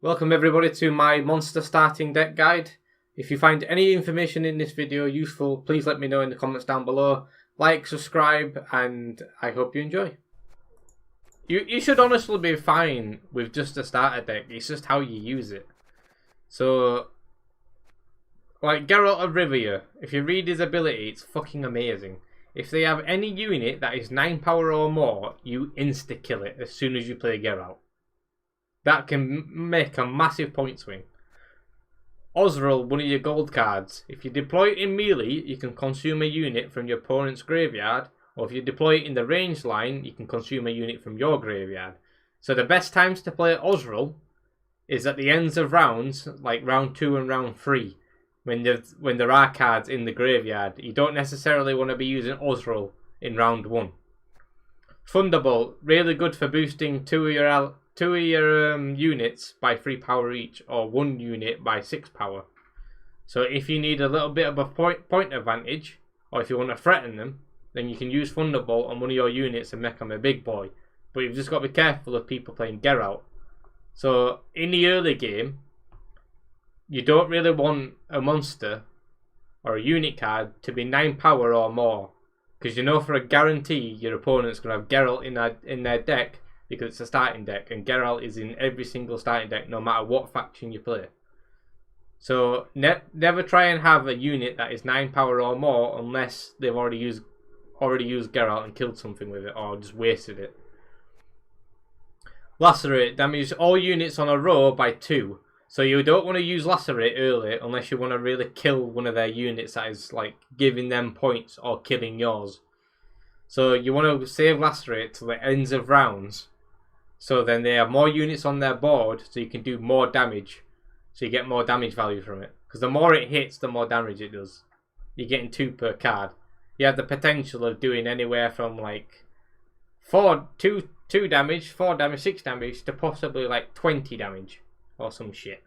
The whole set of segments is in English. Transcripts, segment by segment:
Welcome everybody to my monster starting deck guide. If you find any information in this video useful, please let me know in the comments down below. Like, subscribe, and I hope you enjoy. You should honestly be fine with just a starter deck. It's just how you use it. So, like Geralt of Rivia, if you read his ability, it's fucking amazing. If they have any unit that is 9 power or more, you insta-kill it as soon as you play Geralt. That can make a massive point swing. Osril, one of your gold cards. If you deploy it in melee, you can consume a unit from your opponent's graveyard. Or if you deploy it in the range line, you can consume a unit from your graveyard. So the best times to play Osril is at the ends of rounds, like round 2 and round 3. When there are cards in the graveyard. You don't necessarily want to be using Osril in round 1. Thunderbolt, really good for boosting two of your units by 3 power each, or 1 unit by 6 power. So if you need a little bit of a point advantage, or if you want to threaten them, then you can use Thunderbolt on one of your units and make them a big boy. But you've just got to be careful of people playing Geralt. So in the early game, you don't really want a monster or a unit card to be 9 power or more, because you know for a guarantee your opponent's going to have Geralt in their deck, because it's a starting deck, and Geralt is in every single starting deck no matter what faction you play. So never try and have a unit that is 9 power or more unless they've already used Geralt and killed something with it, or just wasted it. Lacerate, damage all units on a row by 2. So you don't want to use Lacerate early unless you want to really kill one of their units that is like giving them points or killing yours. So you want to save Lacerate to the ends of rounds, so then they have more units on their board, so you can do more damage. So you get more damage value from it. Because the more it hits, the more damage it does. You're getting 2 per card. You have the potential of doing anywhere from like 2 damage, 4 damage, 6 damage, to possibly like 20 damage. Or some shit.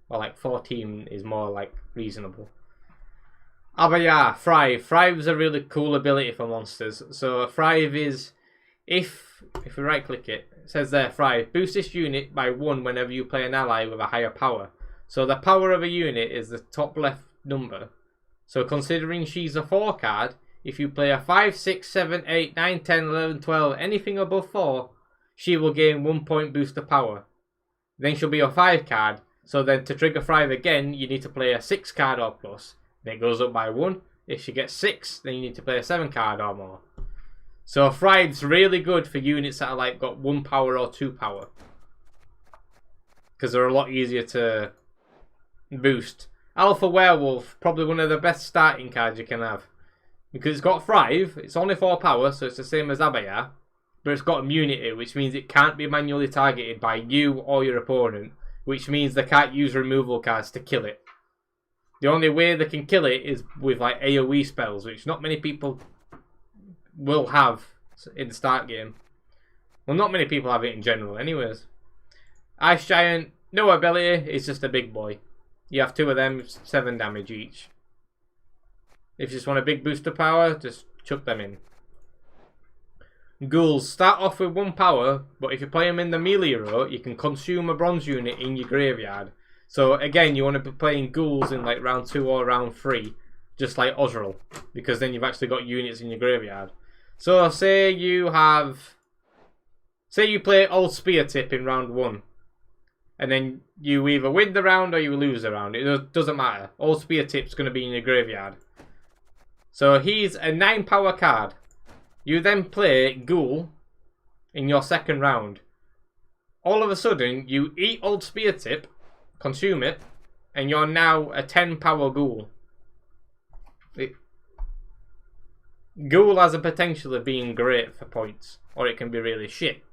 Or like 14 is more like reasonable. Abayar, Thrive. Thrive is a really cool ability for monsters. So Thrive is, if we right click it, it says there, Thrive. Boost this unit by 1 whenever you play an ally with a higher power. So the power of a unit is the top left number. So considering she's a 4 card, if you play a 5, 6, 7, 8, 9, 10, 11, 12, anything above 4, she will gain 1 point boost of power. Then she'll be a 5 card. So then to trigger Thrive again, you need to play a 6 card or plus. Then it goes up by 1. If she gets 6, then you need to play a 7 card or more. So Thrive's really good for units that are like got 1 power or 2 power, because they're a lot easier to boost. Alpha Werewolf, probably one of the best starting cards you can have, because it's got Thrive. It's only 4 power, so it's the same as Abayar, but it's got immunity, which means it can't be manually targeted by you or your opponent, which means they can't use removal cards to kill it. The only way they can kill it is with like AoE spells, which not many people will have in the start game. Well, not many people have it in general anyways. Ice Giant, no ability, it's just a big boy. You have 2 of them, 7 damage each. If you just want a big boost of power, just chuck them in. Ghouls, start off with 1 power, but if you play them in the melee row, you can consume a bronze unit in your graveyard. So again, you want to be playing ghouls in like round 2 or round 3, just like Osril, because then you've actually got units in your graveyard. So say you play Old Spear Tip in round 1, and then you either win the round or you lose the round. It doesn't matter. Old Spear Tip's going to be in your graveyard. So he's a 9 power card. You then play Ghoul in your second round. All of a sudden, you eat Old Spear Tip, consume it, and you're now a 10 power Ghoul. Ghoul has a potential of being great for points, or it can be really shit.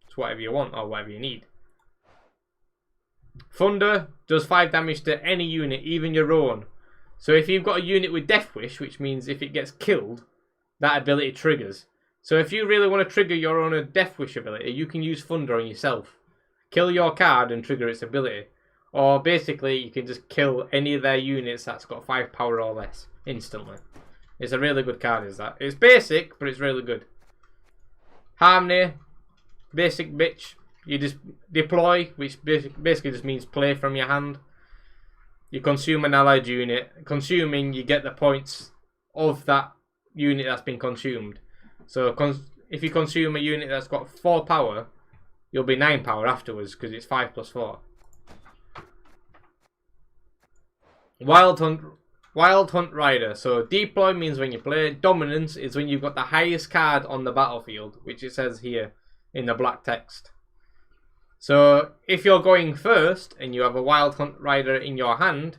It's whatever you want or whatever you need. Thunder does 5 damage to any unit, even your own. So if you've got a unit with Death Wish, which means if it gets killed, that ability triggers. So if you really want to trigger your own Death Wish ability, you can use Thunder on yourself. Kill your card and trigger its ability. Or basically, you can just kill any of their units that's got 5 power or less instantly. It's a really good card, is that. It's basic, but it's really good. Harmony, basic bitch. you just deploy, which basically just means play from your hand. You consume an allied unit. Consuming, you get the points of that unit that's been consumed. So if you consume a unit that's got 4 power, you'll be 9 power afterwards because it's 5 plus 4. Wild Hunt Rider. So deploy means when you play. Dominance is when you've got the highest card on the battlefield, which it says here in the black text. So if you're going first and you have a Wild Hunt Rider in your hand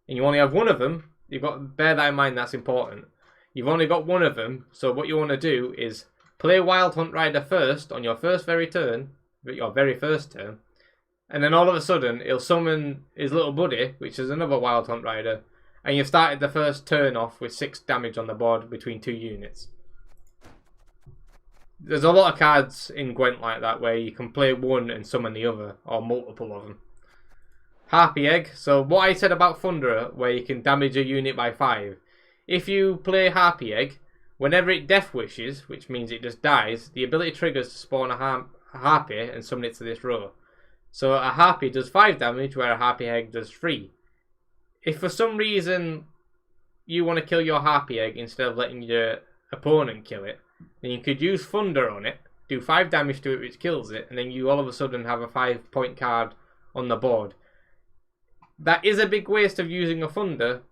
and you only have one of them, you've got to bear that in mind. That's important. You've only got one of them, so what you want to do is play Wild Hunt Rider first on your very first turn, and then all of a sudden he'll summon his little buddy, which is another Wild Hunt Rider, and you've started the first turn off with 6 damage on the board between 2 units. There's a lot of cards in Gwent like that where you can play one and summon the other, or multiple of them. Harpy Egg. So what I said about Thunderer, where you can damage a unit by 5. If you play Harpy Egg, whenever it Death Wishes, which means it just dies, the ability triggers to spawn a Harpy and summon it to this row. So a Harpy does 5 damage, where a Harpy Egg does 3. If for some reason you want to kill your Harpy Egg instead of letting your opponent kill it, then you could use Thunder on it, do 5 damage to it which kills it, and then you all of a sudden have a 5-point card on the board. That is a big waste of using a Thunder,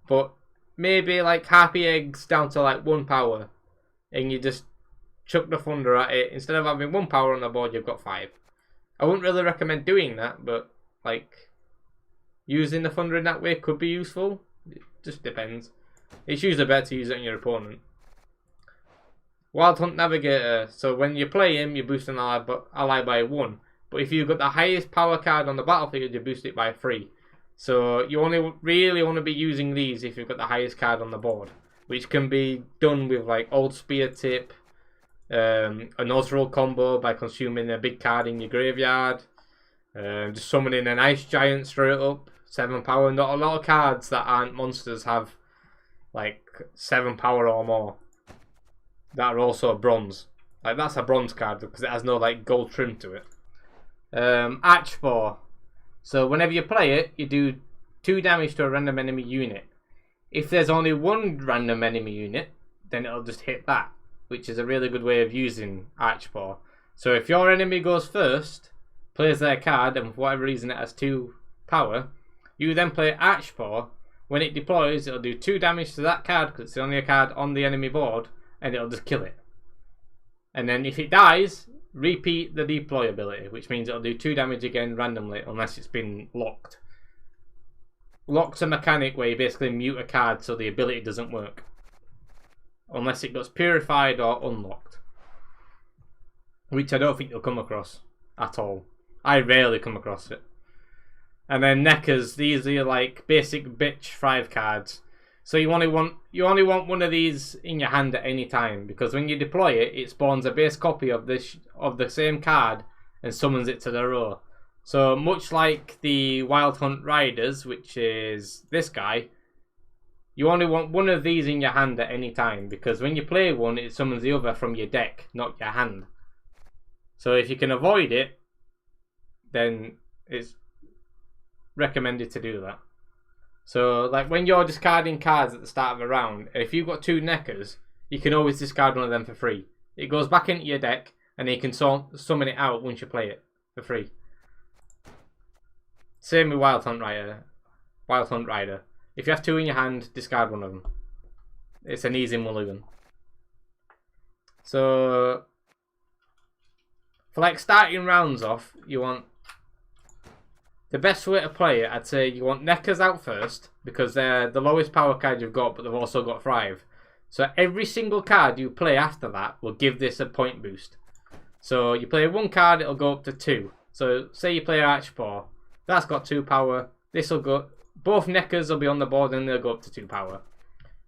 but maybe like Harpy Eggs down to like 1 power, and you just chuck the Thunder at it. Instead of having 1 power on the board, you've got 5. I wouldn't really recommend doing that, but like using the Thunder in that way could be useful. It just depends. It's usually better to use it on your opponent. Wild Hunt Navigator. So when you play him, you boost an ally by 1. But if you've got the highest power card on the battlefield, you boost it by 3. So you only really want to be using these if you've got the highest card on the board, which can be done with like Old Spear Tip, a Nosril combo by consuming a big card in your graveyard, just summoning an Ice Giant straight up, 7 power. Not a lot of cards that aren't monsters have like 7 power or more. That are also bronze. Like that's a bronze card because it has no like gold trim to it. Archboar. So whenever you play it, you do 2 damage to a random enemy unit. If there's only one random enemy unit, then it'll just hit that, which is a really good way of using Archboar. So if your enemy goes first, plays their card, and for whatever reason it has 2 power, you then play Archboar. When it deploys, it'll do 2 damage to that card because it's the only card on the enemy board, and it'll just kill it. And then if it dies, repeat the deploy ability, which means it'll do 2 damage again randomly unless it's been locked. Locked's a mechanic where you basically mute a card so the ability doesn't work, unless it gets purified or unlocked, which I don't think you'll come across at all. I rarely come across it. And then Neckers, these are like basic bitch 5 cards. So you only want one of these in your hand at any time, because when you deploy it, it spawns a base copy of the same card and summons it to the row. So much like the Wild Hunt Riders, which is this guy, you only want one of these in your hand at any time, because when you play one, it summons the other from your deck, not your hand. So if you can avoid it, then it's recommended to do that. So, like, when you're discarding cards at the start of a round, if you've got 2 Neckers, you can always discard one of them for free. It goes back into your deck, and you can summon it out once you play it for free. Same with Wild Hunt Rider. If you have 2 in your hand, discard one of them. It's an easy mulligan. So, for like starting rounds off, you want... The best way to play it, I'd say you want Neckers out first, because they're the lowest power card you've got, but they've also got Thrive. So every single card you play after that will give this a point boost. So you play 1 card, it'll go up to 2. So say you play Archboar, that's got 2 power. This will go... Both Neckers will be on the board and they'll go up to 2 power.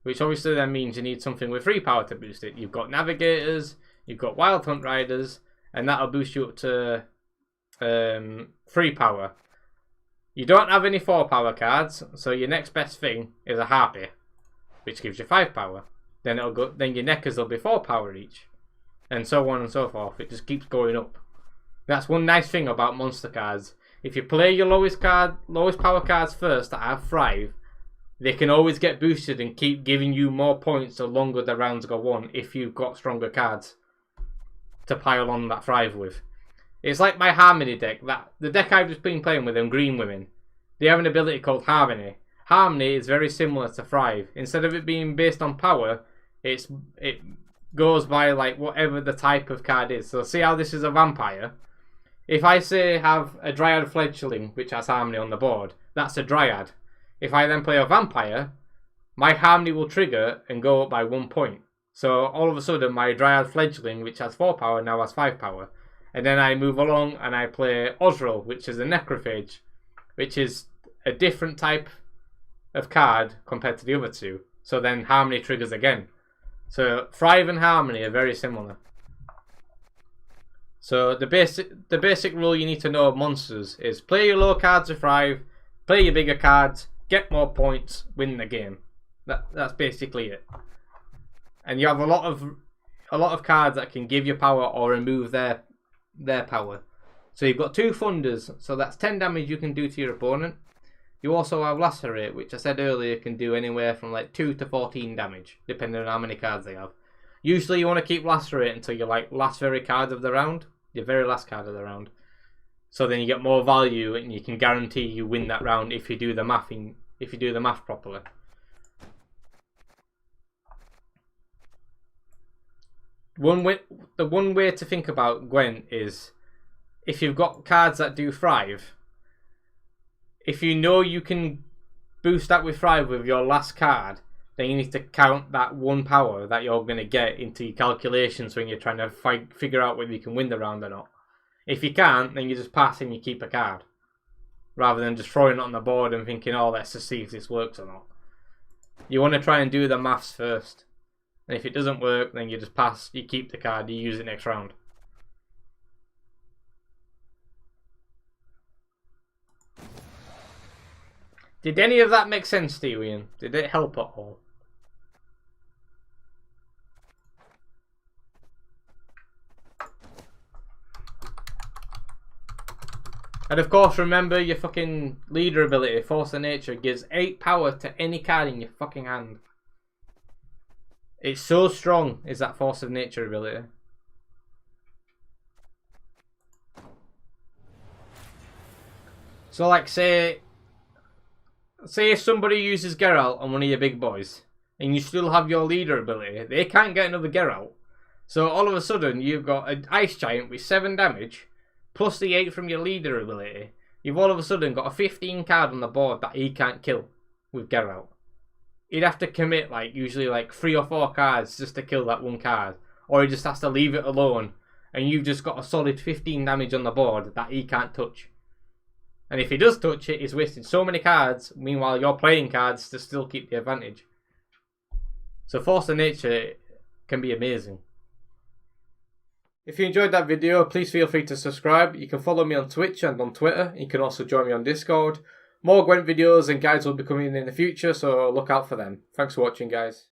Which obviously then means you need something with 3 power to boost it. You've got Navigators, you've got Wild Hunt Riders, and that'll boost you up to 3 power. You don't have any 4 power cards, so your next best thing is a Harpy, which gives you 5 power. Then it'll go. Then your Neckers will be 4 power each, and so on and so forth. It just keeps going up. That's one nice thing about monster cards. If you play your lowest power cards first that have Thrive, they can always get boosted and keep giving you more points the longer the rounds go on if you've got stronger cards to pile on that Thrive with. It's like my Harmony deck. The deck I've just been playing with, them green women, they have an ability called Harmony. Harmony is very similar to Thrive. Instead of it being based on power, it goes by like whatever the type of card is. So see how this is a vampire? If I say have a Dryad Fledgling which has Harmony on the board, that's a Dryad. If I then play a vampire, my Harmony will trigger and go up by 1 point. So all of a sudden my Dryad Fledgling, which has 4 power, now has 5 power. And then I move along and I play Osril, which is a Necrophage, which is a different type of card compared to the other two. So then Harmony triggers again. So Thrive and Harmony are very similar. So the basic rule you need to know of monsters is play your low cards with Thrive, play your bigger cards, get more points, win the game. That's basically it. And you have a lot of cards that can give you power or remove their power. So you've got 2 Thunders, so that's 10 damage you can do to your opponent. You also have Lacerate, which I said earlier can do anywhere from like 2 to 14 damage, depending on how many cards they have. Usually you want to keep Lacerate until your last very card of the round, your very last card of the round. So then you get more value and you can guarantee you win that round if you do the math properly. The one way to think about Gwent is if you've got cards that do Thrive, if you know you can boost that with Thrive with your last card, then you need to count that 1 power that you're going to get into your calculations when you're trying to figure out whether you can win the round or not. If you can't, then you just pass and you keep a card, rather than just throwing it on the board and thinking, oh, let's just see if this works or not. You want to try and do the maths first. And if it doesn't work, then you just pass, you keep the card, you use it next round. Did any of that make sense to you, Ian? Did it help at all? And of course, remember your fucking leader ability, Force of Nature, gives 8 power to any card in your fucking hand. It's so strong, is that Force of Nature ability. So like say if somebody uses Geralt on one of your big boys, and you still have your leader ability, they can't get another Geralt. So all of a sudden, you've got an Ice Giant with 7 damage, plus the 8 from your leader ability. You've all of a sudden got a 15 card on the board that he can't kill with Geralt. He'd have to commit usually 3 or 4 cards just to kill that 1 card. Or he just has to leave it alone, and you've just got a solid 15 damage on the board that he can't touch. And if he does touch it, he's wasted so many cards, meanwhile you're playing cards to still keep the advantage. So Force of Nature can be amazing. If you enjoyed that video, please feel free to subscribe. You can follow me on Twitch and on Twitter. You can also join me on Discord. More Gwent videos and guides will be coming in the future, so look out for them. Thanks for watching, guys.